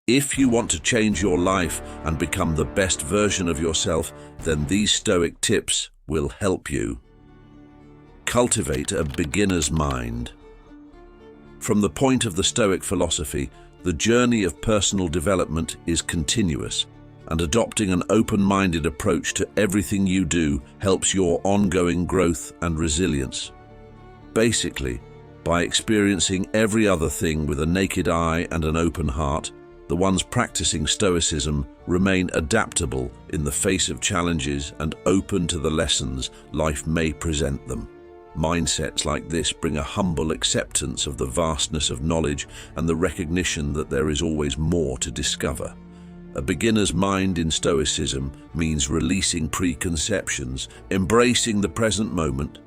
If you want to change your life and become the best version of yourself, then these Stoic tips will help you. Cultivate a beginner's mind. From the point of the Stoic philosophy, the journey of personal development is continuous, and adopting an open-minded approach to everything you do helps your ongoing growth and resilience. Basically, by experiencing every other thing with a naked eye and an open heart, the ones practicing Stoicism remain adaptable in the face of challenges and open to the lessons life may present them. Mindsets like this bring a humble acceptance of the vastness of knowledge and the recognition that there is always more to discover. A beginner's mind in Stoicism means releasing preconceptions, embracing the present moment,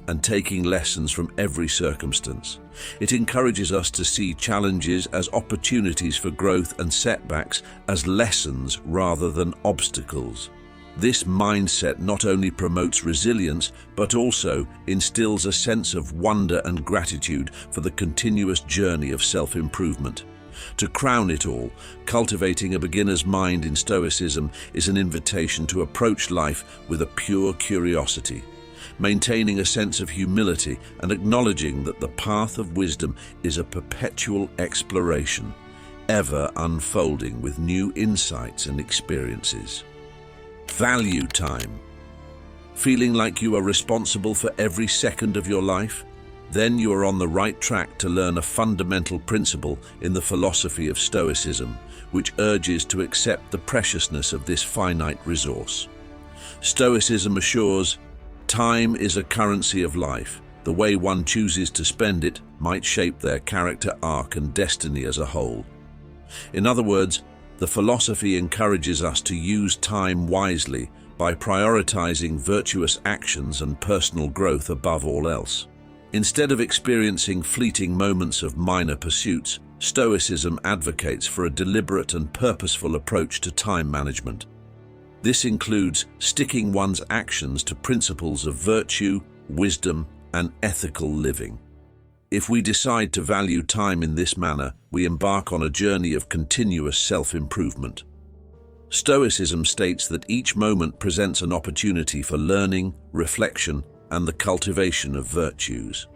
and taking lessons from every circumstance. It encourages us to see challenges as opportunities for growth and setbacks as lessons rather than obstacles. This mindset not only promotes resilience, but also instills a sense of wonder and gratitude for the continuous journey of self-improvement. To crown it all, cultivating a beginner's mind in Stoicism is an invitation to approach life with a pure curiosity, maintaining a sense of humility and acknowledging that the path of wisdom is a perpetual exploration, ever unfolding with new insights and experiences. Value time. Feeling like you are responsible for every second of your life? Then you are on the right track to learn a fundamental principle in the philosophy of Stoicism, which urges to accept the preciousness of this finite resource. Stoicism assures, time is a currency of life. The way one chooses to spend it might shape their character arc and destiny as a whole. In other words, the philosophy encourages us to use time wisely by prioritizing virtuous actions and personal growth above all else. Instead of experiencing fleeting moments of minor pursuits, Stoicism advocates for a deliberate and purposeful approach to time management. This includes sticking one's actions to principles of virtue, wisdom, and ethical living. If we decide to value time in this manner, we embark on a journey of continuous self-improvement. Stoicism states that each moment presents an opportunity for learning, reflection, and the cultivation of virtues.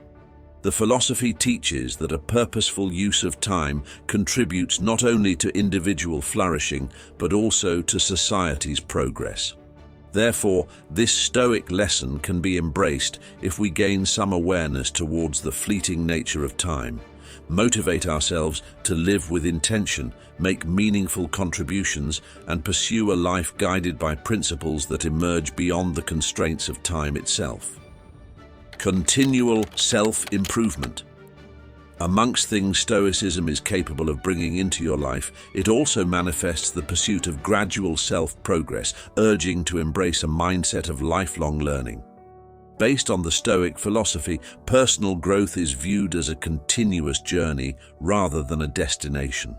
The philosophy teaches that a purposeful use of time contributes not only to individual flourishing, but also to society's progress. Therefore, this Stoic lesson can be embraced if we gain some awareness towards the fleeting nature of time, motivate ourselves to live with intention, make meaningful contributions, and pursue a life guided by principles that emerge beyond the constraints of time itself. Continual self-improvement. Amongst things Stoicism is capable of bringing into your life, it also manifests the pursuit of gradual self-progress, urging to embrace a mindset of lifelong learning. Based on the Stoic philosophy, personal growth is viewed as a continuous journey rather than a destination.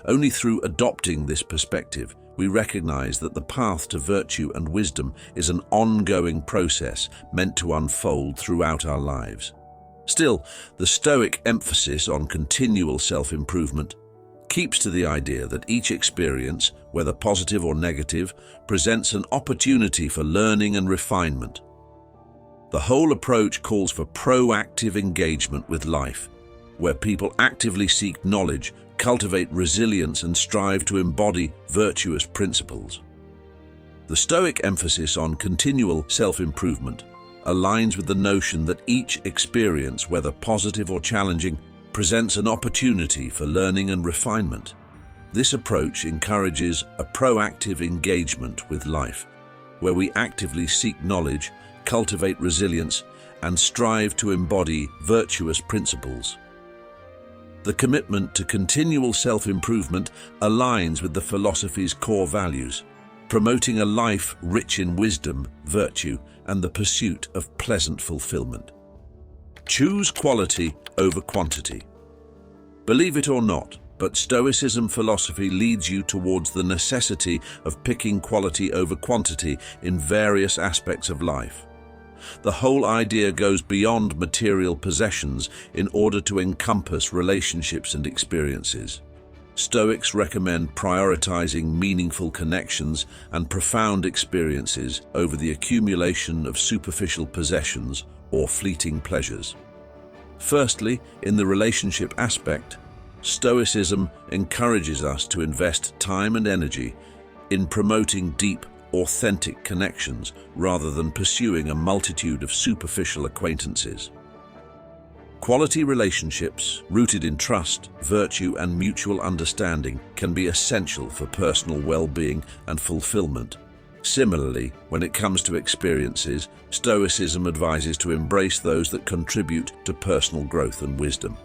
Only through adopting this perspective, we recognize that the path to virtue and wisdom is an ongoing process meant to unfold throughout our lives. Still, the Stoic emphasis on continual self-improvement keeps to the idea that each experience, whether positive or negative, presents an opportunity for learning and refinement. The whole approach calls for proactive engagement with life, where people actively seek knowledge, cultivate resilience, and strive to embody virtuous principles. The Stoic emphasis on continual self-improvement aligns with the notion that each experience, whether positive or challenging, presents an opportunity for learning and refinement. This approach encourages a proactive engagement with life, where we actively seek knowledge, cultivate resilience, and strive to embody virtuous principles. The commitment to continual self-improvement aligns with the philosophy's core values, promoting a life rich in wisdom, virtue, and the pursuit of pleasant fulfillment. Choose quality over quantity. Believe it or not, but Stoicism philosophy leads you towards the necessity of picking quality over quantity in various aspects of life. The whole idea goes beyond material possessions in order to encompass relationships and experiences. Stoics recommend prioritizing meaningful connections and profound experiences over the accumulation of superficial possessions or fleeting pleasures. Firstly, in the relationship aspect, Stoicism encourages us to invest time and energy in promoting deep, authentic connections rather than pursuing a multitude of superficial acquaintances. Quality relationships, rooted in trust, virtue, and mutual understanding, can be essential for personal well-being and fulfillment. Similarly, when it comes to experiences, Stoicism advises to embrace those that contribute to personal growth and wisdom.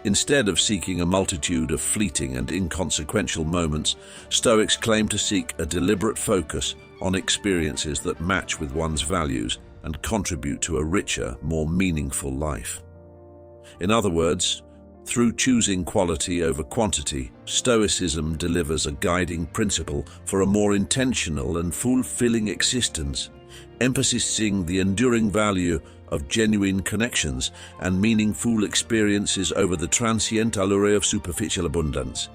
Instead of seeking a multitude of fleeting and inconsequential moments, Stoics claim to seek a deliberate focus on experiences that match with one's values and contribute to a richer, more meaningful life. In other words, through choosing quality over quantity, Stoicism delivers a guiding principle for a more intentional and fulfilling existence, emphasizing the enduring value of genuine connections and meaningful experiences over the transient allure of superficial abundance.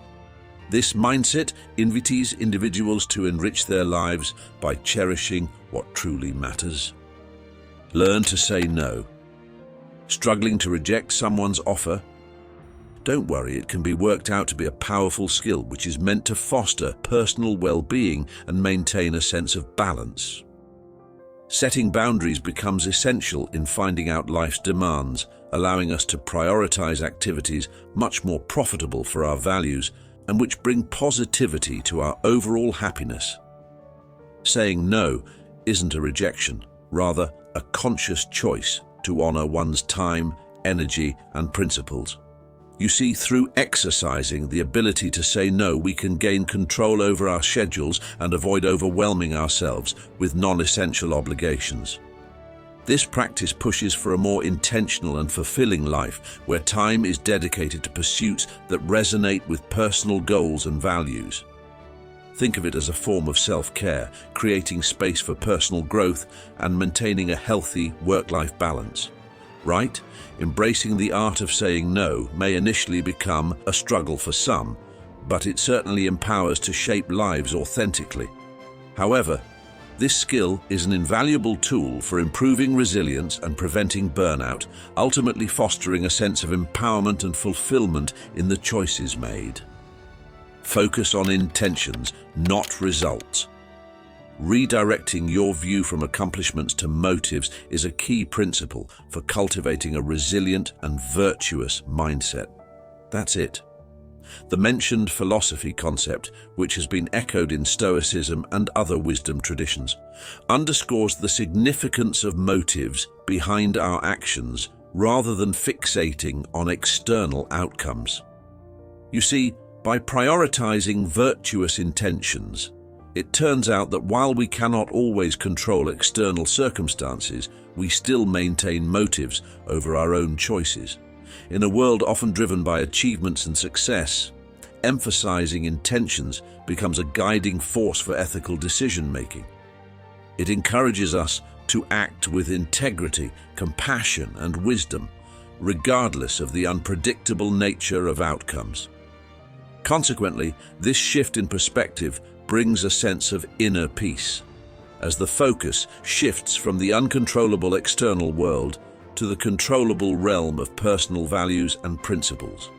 This mindset invites individuals to enrich their lives by cherishing what truly matters. Learn to say no. Struggling to reject someone's offer? Don't worry, it can be worked out to be a powerful skill which is meant to foster personal well-being and maintain a sense of balance. Setting boundaries becomes essential in finding out life's demands, allowing us to prioritize activities much more profitable for our values and which bring positivity to our overall happiness. Saying no isn't a rejection, rather a conscious choice to honor one's time, energy, and principles. You see, through exercising the ability to say no, we can gain control over our schedules and avoid overwhelming ourselves with non-essential obligations. This practice pushes for a more intentional and fulfilling life, where time is dedicated to pursuits that resonate with personal goals and values. Think of it as a form of self-care, creating space for personal growth and maintaining a healthy work-life balance. Right? Embracing the art of saying no may initially become a struggle for some, but it certainly empowers to shape lives authentically. However, this skill is an invaluable tool for improving resilience and preventing burnout, ultimately fostering a sense of empowerment and fulfillment in the choices made. Focus on intentions, not results. Redirecting your view from accomplishments to motives is a key principle for cultivating a resilient and virtuous mindset. That's it. The mentioned philosophy concept, which has been echoed in Stoicism and other wisdom traditions, underscores the significance of motives behind our actions rather than fixating on external outcomes. You see, by prioritizing virtuous intentions, it turns out that while we cannot always control external circumstances, we still maintain motives over our own choices. In a world often driven by achievements and success, emphasizing intentions becomes a guiding force for ethical decision-making. It encourages us to act with integrity, compassion, and wisdom, regardless of the unpredictable nature of outcomes. Consequently, this shift in perspective brings a sense of inner peace, as the focus shifts from the uncontrollable external world to the controllable realm of personal values and principles.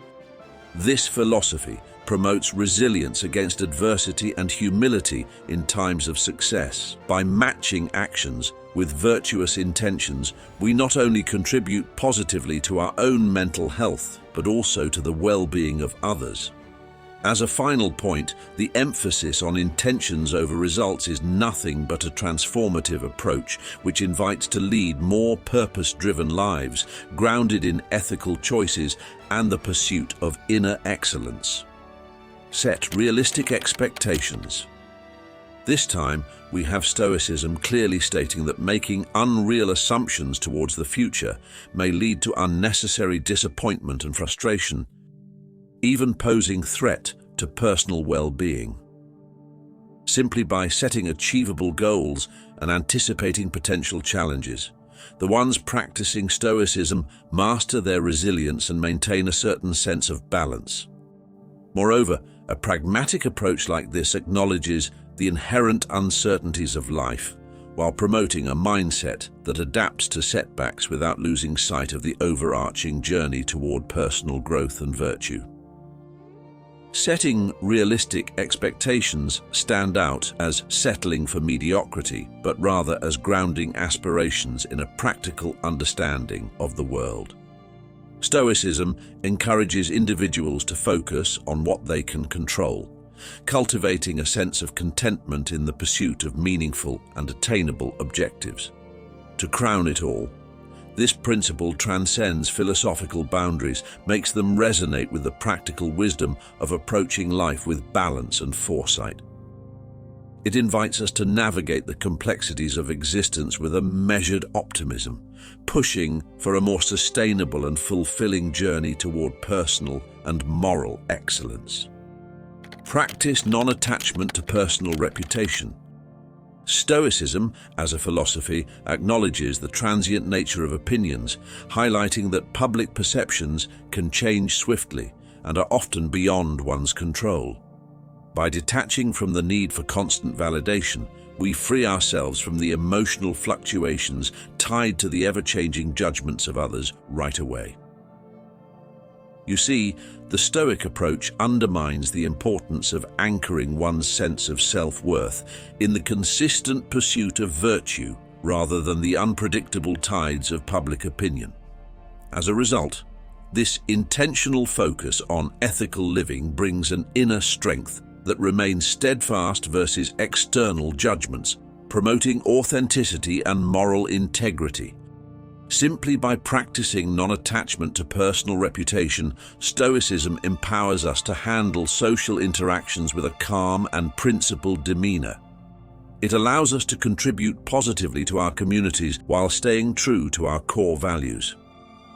This philosophy promotes resilience against adversity and humility in times of success. By matching actions with virtuous intentions, we not only contribute positively to our own mental health, but also to the well-being of others. As a final point, the emphasis on intentions over results is nothing but a transformative approach which invites to lead more purpose-driven lives, grounded in ethical choices and the pursuit of inner excellence. Set realistic expectations. This time, we have Stoicism clearly stating that making unreal assumptions towards the future may lead to unnecessary disappointment and frustration, even posing threat to personal well-being. Simply by setting achievable goals and anticipating potential challenges, the ones practicing Stoicism master their resilience and maintain a certain sense of balance. Moreover, A pragmatic approach like this acknowledges the inherent uncertainties of life while promoting a mindset that adapts to setbacks without losing sight of the overarching journey toward personal growth and virtue. Setting realistic expectations stand out as settling for mediocrity, but rather as grounding aspirations in a practical understanding of the world. Stoicism encourages individuals to focus on what they can control, cultivating a sense of contentment in the pursuit of meaningful and attainable objectives. To crown it all, this principle transcends philosophical boundaries, makes them resonate with the practical wisdom of approaching life with balance and foresight. It invites us to navigate the complexities of existence with a measured optimism, pushing for a more sustainable and fulfilling journey toward personal and moral excellence. Practice non-attachment to personal reputation. Stoicism, as a philosophy, acknowledges the transient nature of opinions, highlighting that public perceptions can change swiftly and are often beyond one's control. By detaching from the need for constant validation, we free ourselves from the emotional fluctuations tied to the ever-changing judgments of others right away. You see, the Stoic approach undermines the importance of anchoring one's sense of self-worth in the consistent pursuit of virtue rather than the unpredictable tides of public opinion. As a result, this intentional focus on ethical living brings an inner strength that remains steadfast versus external judgments, promoting authenticity and moral integrity. Simply by practicing non-attachment to personal reputation, Stoicism empowers us to handle social interactions with a calm and principled demeanor. It allows us to contribute positively to our communities while staying true to our core values.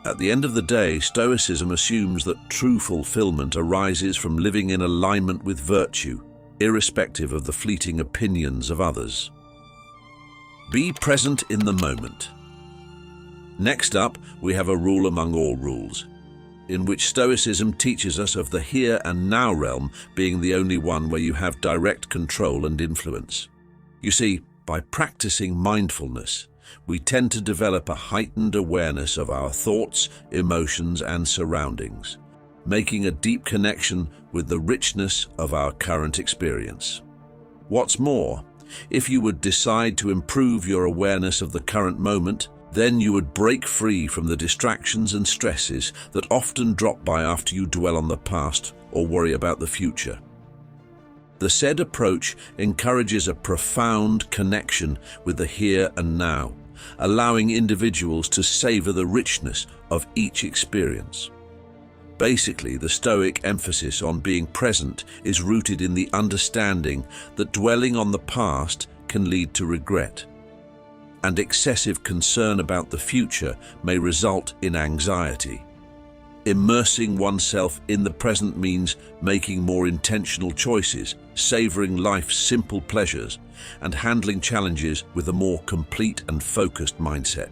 At the end of the day, Stoicism assumes that true fulfillment arises from living in alignment with virtue, irrespective of the fleeting opinions of others. Be present in the moment. Next up, we have a rule among all rules, in which Stoicism teaches us of the here and now realm being the only one where you have direct control and influence. You see, by practicing mindfulness, we tend to develop a heightened awareness of our thoughts, emotions, and surroundings, making a deep connection with the richness of our current experience. What's more, if you would decide to improve your awareness of the current moment, then you would break free from the distractions and stresses that often drop by after you dwell on the past or worry about the future. The said approach encourages a profound connection with the here and now, allowing individuals to savor the richness of each experience. Basically, the Stoic emphasis on being present is rooted in the understanding that dwelling on the past can lead to regret, and excessive concern about the future may result in anxiety. Immersing oneself in the present means making more intentional choices, savoring life's simple pleasures, and handling challenges with a more complete and focused mindset.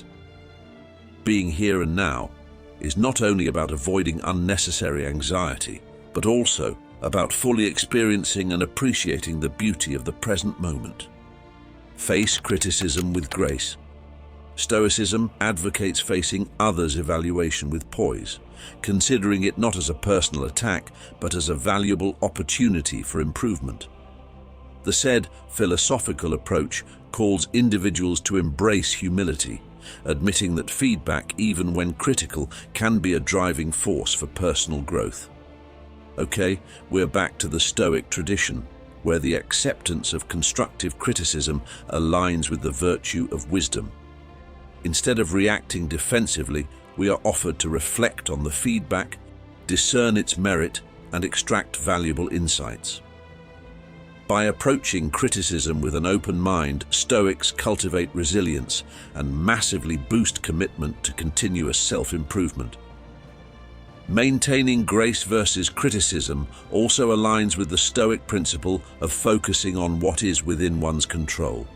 Being here and now is not only about avoiding unnecessary anxiety, but also about fully experiencing and appreciating the beauty of the present moment. Face criticism with grace. Stoicism advocates facing others' evaluation with poise, considering it not as a personal attack, but as a valuable opportunity for improvement. The said philosophical approach calls individuals to embrace humility, admitting that feedback, even when critical, can be a driving force for personal growth. Okay, we're back to the Stoic tradition, where the acceptance of constructive criticism aligns with the virtue of wisdom. Instead of reacting defensively, we are offered to reflect on the feedback, discern its merit, and extract valuable insights. By approaching criticism with an open mind, Stoics cultivate resilience and massively boost commitment to continuous self-improvement. Maintaining grace versus criticism also aligns with the Stoic principle of focusing on what is within one's control.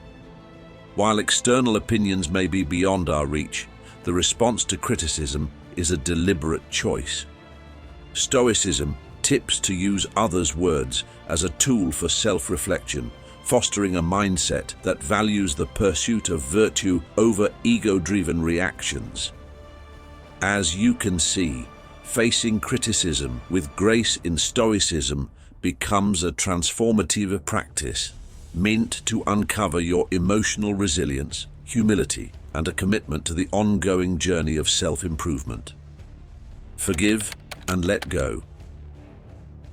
While external opinions may be beyond our reach, the response to criticism is a deliberate choice. Stoicism tips to use others' words as a tool for self-reflection, fostering a mindset that values the pursuit of virtue over ego-driven reactions. As you can see, facing criticism with grace in Stoicism becomes a transformative practice, meant to uncover your emotional resilience, humility, and a commitment to the ongoing journey of self-improvement. Forgive and let go.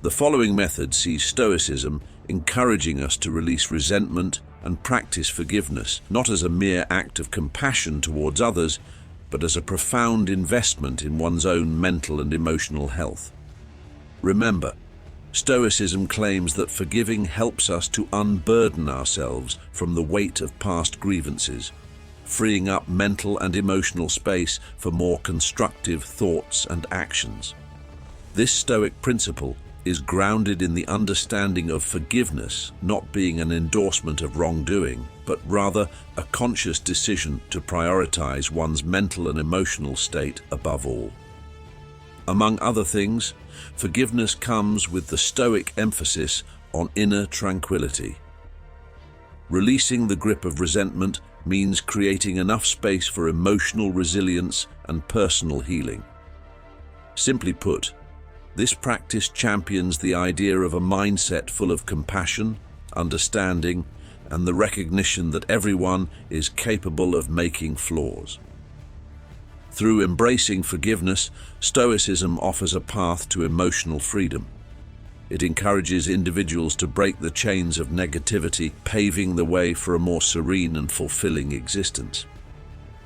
The following method sees Stoicism encouraging us to release resentment and practice forgiveness, not as a mere act of compassion towards others, but as a profound investment in one's own mental and emotional health. Remember, Stoicism claims that forgiving helps us to unburden ourselves from the weight of past grievances, freeing up mental and emotional space for more constructive thoughts and actions. This Stoic principle is grounded in the understanding of forgiveness not being an endorsement of wrongdoing, but rather a conscious decision to prioritize one's mental and emotional state above all. Among other things, forgiveness comes with the Stoic emphasis on inner tranquility. Releasing the grip of resentment means creating enough space for emotional resilience and personal healing. Simply put, this practice champions the idea of a mindset full of compassion, understanding, and the recognition that everyone is capable of making flaws. Through embracing forgiveness, Stoicism offers a path to emotional freedom. It encourages individuals to break the chains of negativity, paving the way for a more serene and fulfilling existence.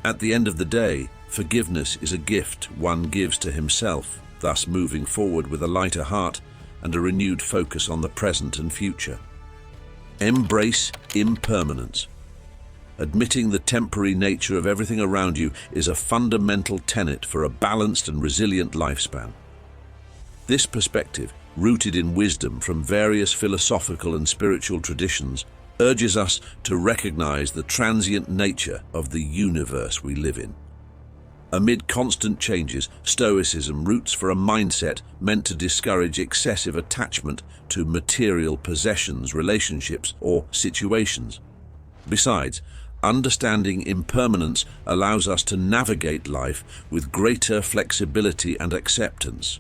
At the end of the day, forgiveness is a gift one gives to himself, thus moving forward with a lighter heart and a renewed focus on the present and future. Embrace impermanence. Admitting the temporary nature of everything around you is a fundamental tenet for a balanced and resilient lifespan. This perspective, rooted in wisdom from various philosophical and spiritual traditions, urges us to recognize the transient nature of the universe we live in. Amid constant changes, Stoicism roots for a mindset meant to discourage excessive attachment to material possessions, relationships, or situations. Besides, understanding impermanence allows us to navigate life with greater flexibility and acceptance.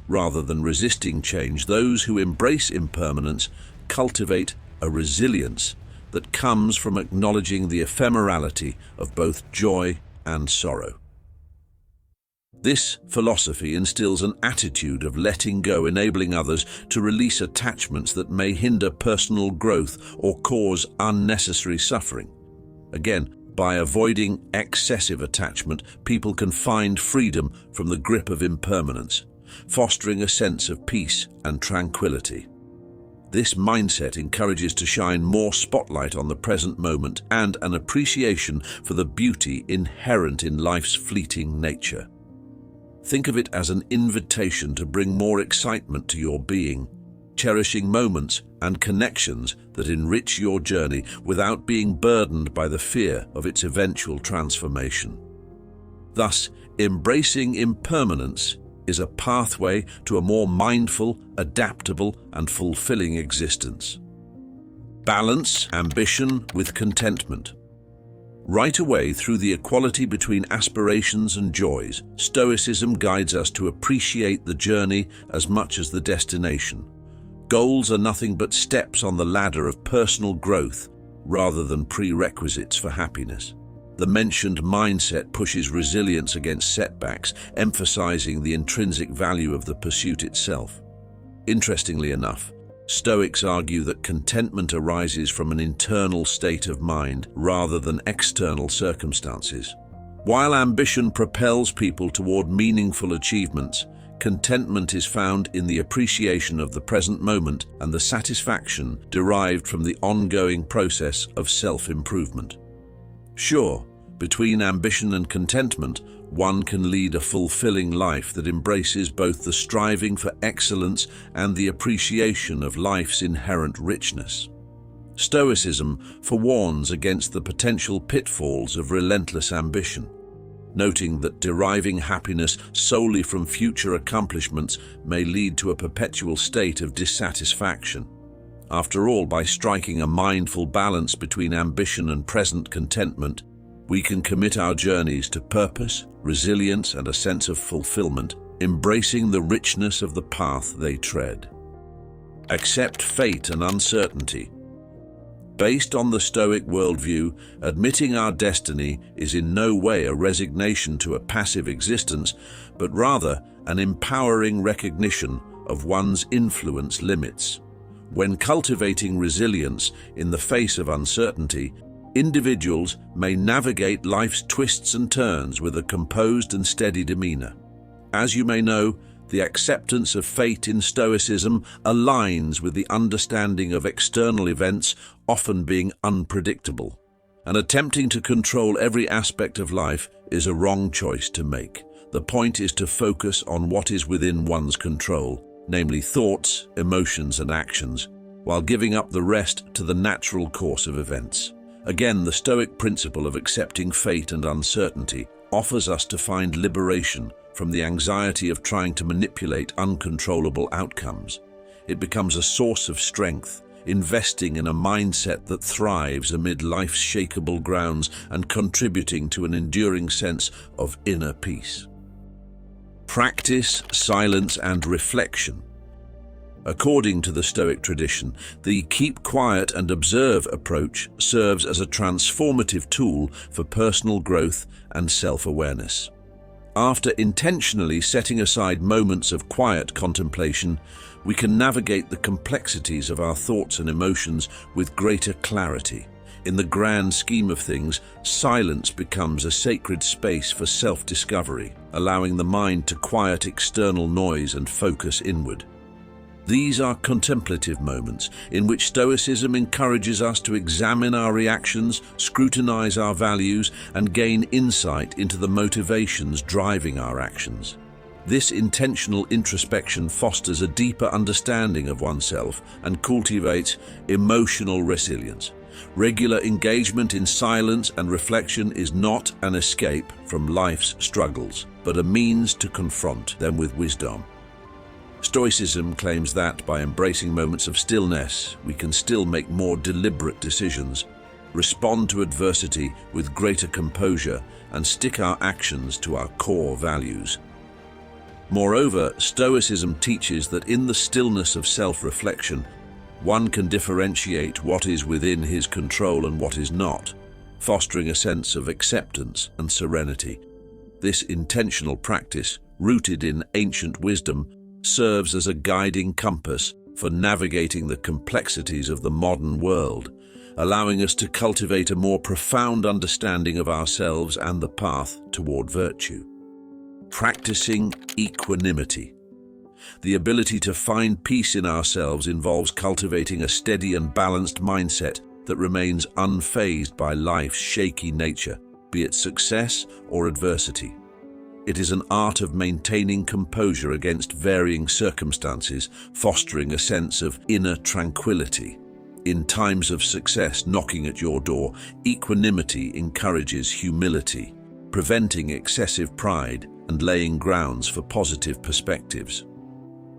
Rather than resisting change, those who embrace impermanence cultivate a resilience that comes from acknowledging the ephemerality of both joy and sorrow. This philosophy instills an attitude of letting go, enabling others to release attachments that may hinder personal growth or cause unnecessary suffering. Again, by avoiding excessive attachment, people can find freedom from the grip of impermanence, fostering a sense of peace and tranquility. This mindset encourages to shine more spotlight on the present moment and an appreciation for the beauty inherent in life's fleeting nature. Think of it as an invitation to bring more excitement to your being, cherishing moments and connections that enrich your journey without being burdened by the fear of its eventual transformation. Thus, embracing impermanence is a pathway to a more mindful, adaptable, and fulfilling existence. Balance ambition with contentment. Right away through the equality between aspirations and joys, Stoicism guides us to appreciate the journey as much as the destination. Goals are nothing but steps on the ladder of personal growth rather than prerequisites for happiness. The mentioned mindset pushes resilience against setbacks, emphasizing the intrinsic value of the pursuit itself. Interestingly enough, Stoics argue that contentment arises from an internal state of mind rather than external circumstances. While ambition propels people toward meaningful achievements, contentment is found in the appreciation of the present moment and the satisfaction derived from the ongoing process of self-improvement. Sure, between ambition and contentment, one can lead a fulfilling life that embraces both the striving for excellence and the appreciation of life's inherent richness. Stoicism forewarns against the potential pitfalls of relentless ambition. noting that deriving happiness solely from future accomplishments may lead to a perpetual state of dissatisfaction. After all, by striking a mindful balance between ambition and present contentment, we can commit our journeys to purpose, resilience, and a sense of fulfillment, embracing the richness of the path they tread. Accept fate and uncertainty. Based on the Stoic worldview, admitting our destiny is in no way a resignation to a passive existence, but rather an empowering recognition of one's influence limits. When cultivating resilience in the face of uncertainty, individuals may navigate life's twists and turns with a composed and steady demeanor. As you may know, the acceptance of fate in Stoicism aligns with the understanding of external events often being unpredictable. And attempting to control every aspect of life is a wrong choice to make. The point is to focus on what is within one's control, namely thoughts, emotions, and actions, while giving up the rest to the natural course of events. Again, the Stoic principle of accepting fate and uncertainty offers us to find liberation from the anxiety of trying to manipulate uncontrollable outcomes. It becomes a source of strength, investing in a mindset that thrives amid life's shakeable grounds and contributing to an enduring sense of inner peace. Practice, silence, and reflection. According to the Stoic tradition, the keep quiet and observe approach serves as a transformative tool for personal growth and self-awareness. After intentionally setting aside moments of quiet contemplation, we can navigate the complexities of our thoughts and emotions with greater clarity. In the grand scheme of things, silence becomes a sacred space for self-discovery, allowing the mind to quiet external noise and focus inward. These are contemplative moments in which Stoicism encourages us to examine our reactions, scrutinize our values, and gain insight into the motivations driving our actions. This intentional introspection fosters a deeper understanding of oneself and cultivates emotional resilience. Regular engagement in silence and reflection is not an escape from life's struggles, but a means to confront them with wisdom. Stoicism claims that by embracing moments of stillness, we can still make more deliberate decisions, respond to adversity with greater composure, and stick our actions to our core values. Moreover, Stoicism teaches that in the stillness of self-reflection, one can differentiate what is within his control and what is not, fostering a sense of acceptance and serenity. This intentional practice, rooted in ancient wisdom, serves as a guiding compass for navigating the complexities of the modern world, allowing us to cultivate a more profound understanding of ourselves and the path toward virtue. Practicing equanimity. The ability to find peace in ourselves involves cultivating a steady and balanced mindset that remains unfazed by life's shaky nature, be it success or adversity. It is an art of maintaining composure against varying circumstances, fostering a sense of inner tranquility. In times of success knocking at your door, equanimity encourages humility, preventing excessive pride and laying grounds for positive perspectives.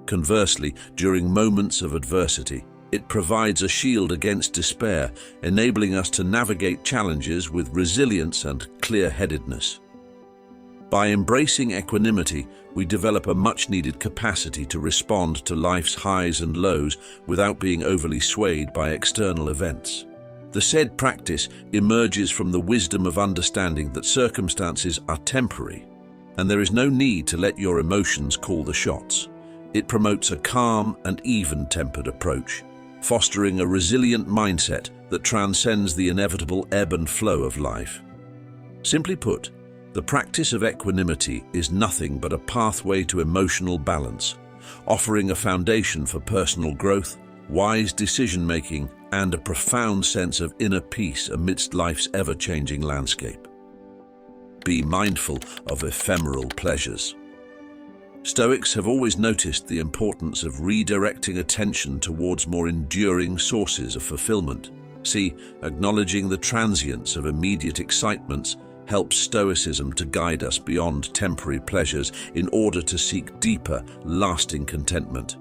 Conversely, during moments of adversity, it provides a shield against despair, enabling us to navigate challenges with resilience and clear-headedness. By embracing equanimity, we develop a much-needed capacity to respond to life's highs and lows without being overly swayed by external events. The said practice emerges from the wisdom of understanding that circumstances are temporary, and there is no need to let your emotions call the shots. It promotes a calm and even-tempered approach, fostering a resilient mindset that transcends the inevitable ebb and flow of life. Simply put, the practice of equanimity is nothing but a pathway to emotional balance, offering a foundation for personal growth, wise decision-making, and a profound sense of inner peace amidst life's ever-changing landscape. Be mindful of ephemeral pleasures. Stoics have always noticed the importance of redirecting attention towards more enduring sources of fulfillment. See, acknowledging the transience of immediate excitements helps Stoicism to guide us beyond temporary pleasures in order to seek deeper, lasting contentment.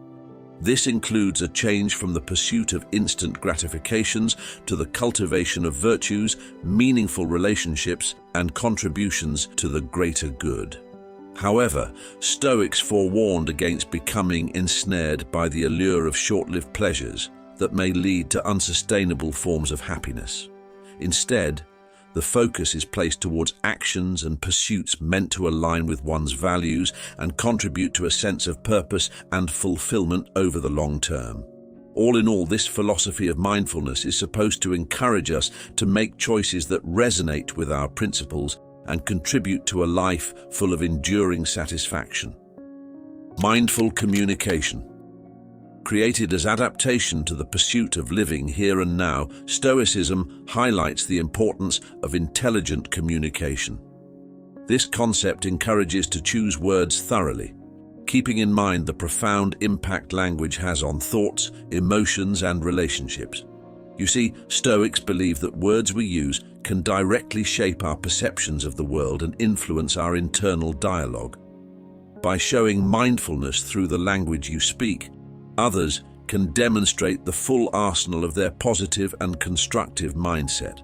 This includes a change from the pursuit of instant gratifications to the cultivation of virtues, meaningful relationships, and contributions to the greater good. However, Stoics forewarned against becoming ensnared by the allure of short-lived pleasures that may lead to unsustainable forms of happiness. Instead, the focus is placed towards actions and pursuits meant to align with one's values and contribute to a sense of purpose and fulfillment over the long term. All in all, this philosophy of mindfulness is supposed to encourage us to make choices that resonate with our principles and contribute to a life full of enduring satisfaction. Mindful communication. Created as adaptation to the pursuit of living here and now, Stoicism highlights the importance of intelligent communication. This concept encourages to choose words thoroughly, keeping in mind the profound impact language has on thoughts, emotions, and relationships. You see, Stoics believe that words we use can directly shape our perceptions of the world and influence our internal dialogue. By showing mindfulness through the language you speak, others can demonstrate the full arsenal of their positive and constructive mindset.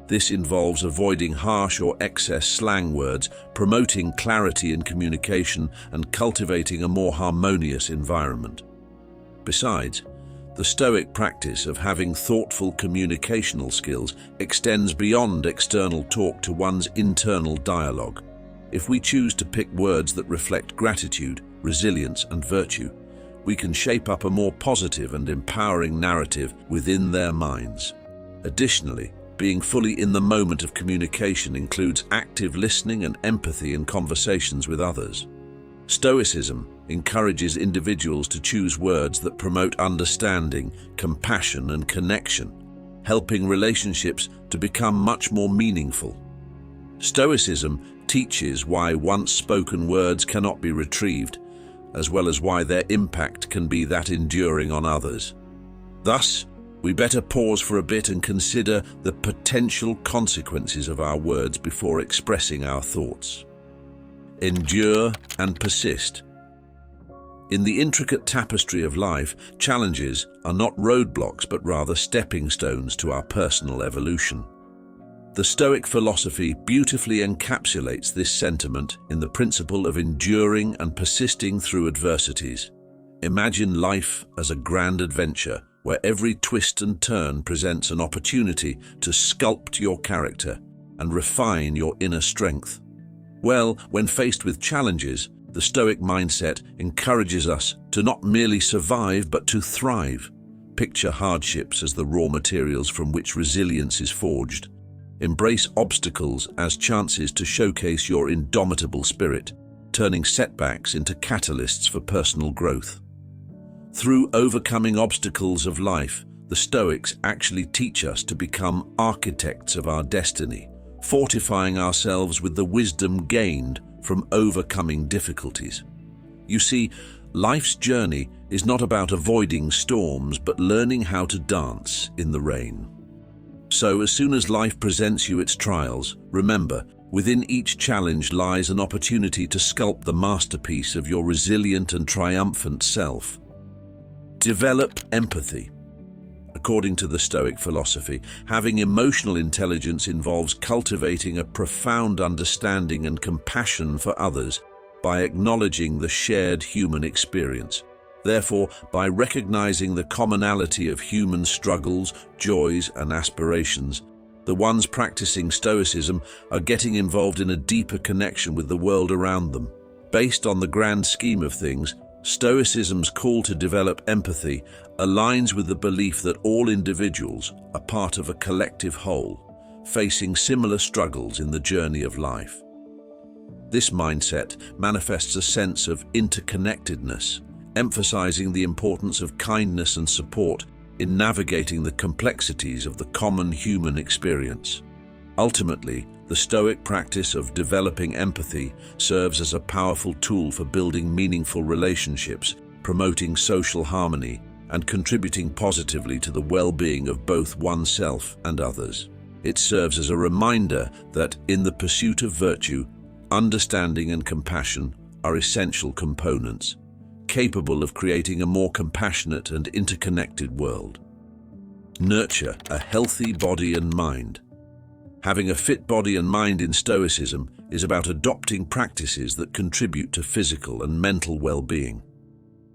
This involves avoiding harsh or excess slang words, promoting clarity in communication, and cultivating a more harmonious environment. Besides, the Stoic practice of having thoughtful communicational skills extends beyond external talk to one's internal dialogue. If we choose to pick words that reflect gratitude, resilience, and virtue, we can shape up a more positive and empowering narrative within their minds. Additionally, being fully in the moment of communication includes active listening and empathy in conversations with others. Stoicism encourages individuals to choose words that promote understanding, compassion, and connection, helping relationships to become much more meaningful. Stoicism teaches why once spoken words cannot be retrieved, as well as why their impact can be that enduring on others. Thus, we better pause for a bit and consider the potential consequences of our words before expressing our thoughts. Endure and persist. In the intricate tapestry of life, challenges are not roadblocks but rather stepping stones to our personal evolution. The Stoic philosophy beautifully encapsulates this sentiment in the principle of enduring and persisting through adversities. Imagine life as a grand adventure where every twist and turn presents an opportunity to sculpt your character and refine your inner strength. Well, when faced with challenges, the Stoic mindset encourages us to not merely survive but to thrive. Picture hardships as the raw materials from which resilience is forged. Embrace obstacles as chances to showcase your indomitable spirit, turning setbacks into catalysts for personal growth. Through overcoming obstacles of life, the Stoics actually teach us to become architects of our destiny, fortifying ourselves with the wisdom gained from overcoming difficulties. You see, life's journey is not about avoiding storms, but learning how to dance in the rain. So, as soon as life presents you its trials, remember, within each challenge lies an opportunity to sculpt the masterpiece of your resilient and triumphant self. Develop empathy. According to the Stoic philosophy, having emotional intelligence involves cultivating a profound understanding and compassion for others by acknowledging the shared human experience. Therefore, by recognizing the commonality of human struggles, joys, and aspirations, the ones practicing Stoicism are getting involved in a deeper connection with the world around them. Based on the grand scheme of things, Stoicism's call to develop empathy aligns with the belief that all individuals are part of a collective whole, facing similar struggles in the journey of life. This mindset manifests a sense of interconnectedness, emphasizing the importance of kindness and support in navigating the complexities of the common human experience. Ultimately, the Stoic practice of developing empathy serves as a powerful tool for building meaningful relationships, promoting social harmony, and contributing positively to the well-being of both oneself and others. It serves as a reminder that, in the pursuit of virtue, understanding and compassion are essential components, capable of creating a more compassionate and interconnected world. Nurture a healthy body and mind. Having a fit body and mind in Stoicism is about adopting practices that contribute to physical and mental well-being.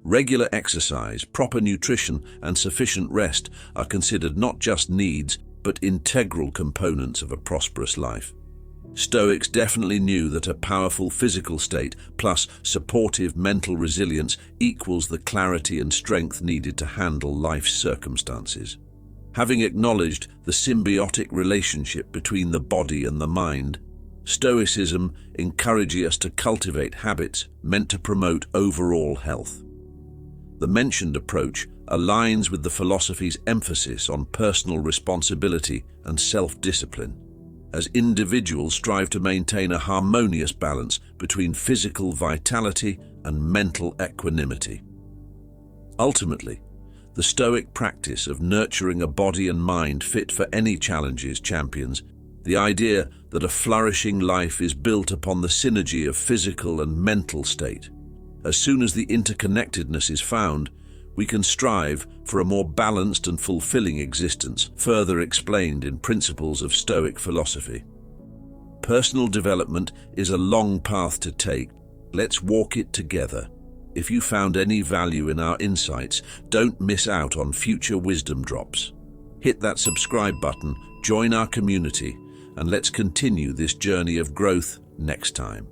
Regular exercise, proper nutrition, and sufficient rest are considered not just needs, but integral components of a prosperous life. Stoics definitely knew that a powerful physical state plus supportive mental resilience equals the clarity and strength needed to handle life's circumstances. Having acknowledged the symbiotic relationship between the body and the mind, Stoicism encourages us to cultivate habits meant to promote overall health. The mentioned approach aligns with the philosophy's emphasis on personal responsibility and self-discipline, as individuals strive to maintain a harmonious balance between physical vitality and mental equanimity. Ultimately, the Stoic practice of nurturing a body and mind fit for any challenges champions the idea that a flourishing life is built upon the synergy of physical and mental state. As soon as the interconnectedness is found, we can strive for a more balanced and fulfilling existence, further explained in Principles of Stoic Philosophy. Personal development is a long path to take. Let's walk it together. If you found any value in our insights, don't miss out on future wisdom drops. Hit that subscribe button, join our community, and let's continue this journey of growth next time.